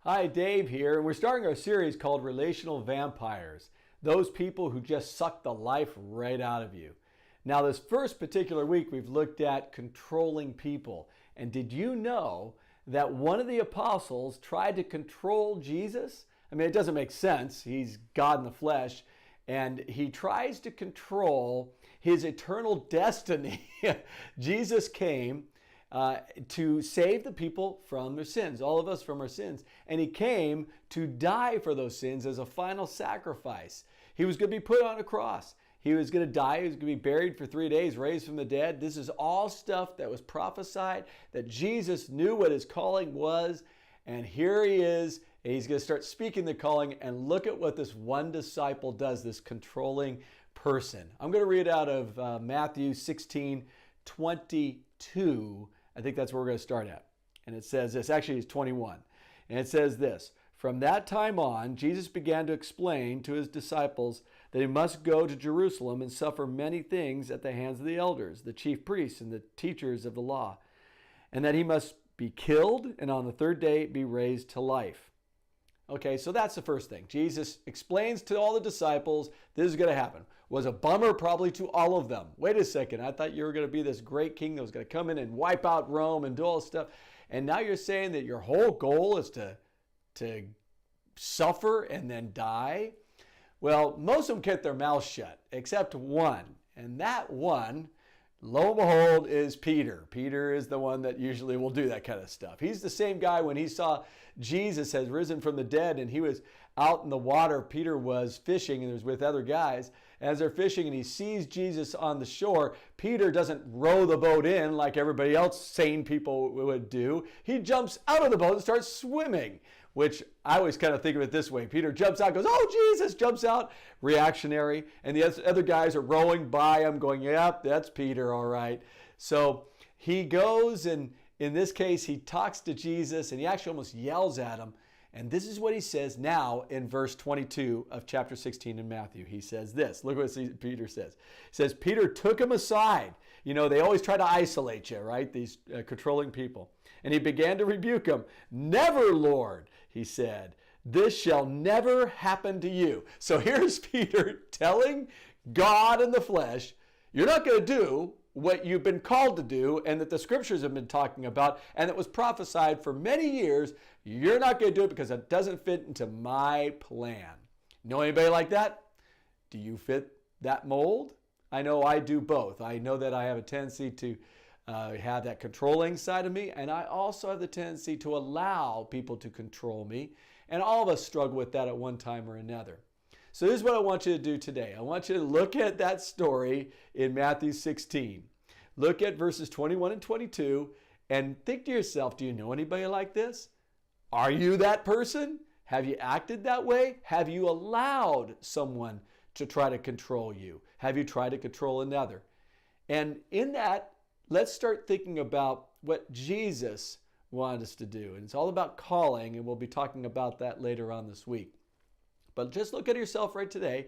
Hi, Dave here, and we're starting our series called Relational Vampires, those people who just suck the life right out of you. Now, this first particular week, we've looked at controlling people. And did you know that one of the apostles tried to control Jesus? I mean, it doesn't make sense. He's God in the flesh, and he tries to control his eternal destiny. Jesus came to save the people from their sins, all of us from our sins. And he came to die for those sins as a final sacrifice. He was going to be put on a cross. He was going to die. He was going to be buried for 3 days, raised from the dead. This is all stuff that was prophesied, that Jesus knew what his calling was. And here he is. And he's going to start speaking the calling. And look at what this one disciple does, this controlling person. I'm going to read out of Matthew 16:22. I think that's where we're going to start at. And it says this, actually it's 21. And it says this, "From that time on, Jesus began to explain to his disciples that he must go to Jerusalem and suffer many things at the hands of the elders, the chief priests, and the teachers of the law, and that he must be killed and on the third day be raised to life." Okay, so that's the first thing. Jesus explains to all the disciples, this is going to happen. Was a bummer probably to all of them. Wait a second, I thought you were going to be this great king that was going to come in and wipe out Rome and do all this stuff. And now you're saying that your whole goal is to suffer and then die? Well, most of them kept their mouths shut, except one. And that one, lo and behold, is Peter. Peter is the one that usually will do that kind of stuff. He's the same guy when he saw Jesus has risen from the dead and he was out in the water. Peter was fishing and he was with other guys. As they're fishing and he sees Jesus on the shore, Peter doesn't row the boat in like everybody else sane people would do. He jumps out of the boat and starts swimming, which I always kind of think of it this way. Peter jumps out, goes, "Oh, Jesus," jumps out, reactionary. And the other guys are rowing by him going, "Yep, that's Peter, all right." So he goes and in this case, he talks to Jesus and he actually almost yells at him. And this is what he says now in verse 22 of chapter 16 in Matthew. He says this. Look what Peter says. He says, Peter took him aside. You know, they always try to isolate you, right? These controlling people. And he began to rebuke him. "Never, Lord," he said, "this shall never happen to you." So here's Peter telling God in the flesh, you're not going to do what you've been called to do and that the scriptures have been talking about and that was prophesied for many years. You're not going to do it because it doesn't fit into my plan. Know anybody like that? Do you fit that mold? I know I do both. I know that I have a tendency to have that controlling side of me, and I also have the tendency to allow people to control me, and all of us struggle with that at one time or another. So this is what I want you to do today. I want you to look at that story in Matthew 16. Look at verses 21 and 22 and think to yourself, do you know anybody like this? Are you that person? Have you acted that way? Have you allowed someone to try to control you? Have you tried to control another? And in that, let's start thinking about what Jesus wanted us to do. And it's all about calling, and we'll be talking about that later on this week. But just look at yourself right today.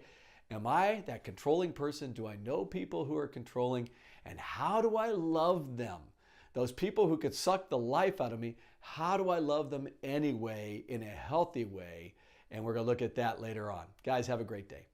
Am I that controlling person? Do I know people who are controlling? And how do I love them? Those people who could suck the life out of me, how do I love them anyway, in a healthy way? And we're going to look at that later on. Guys, have a great day.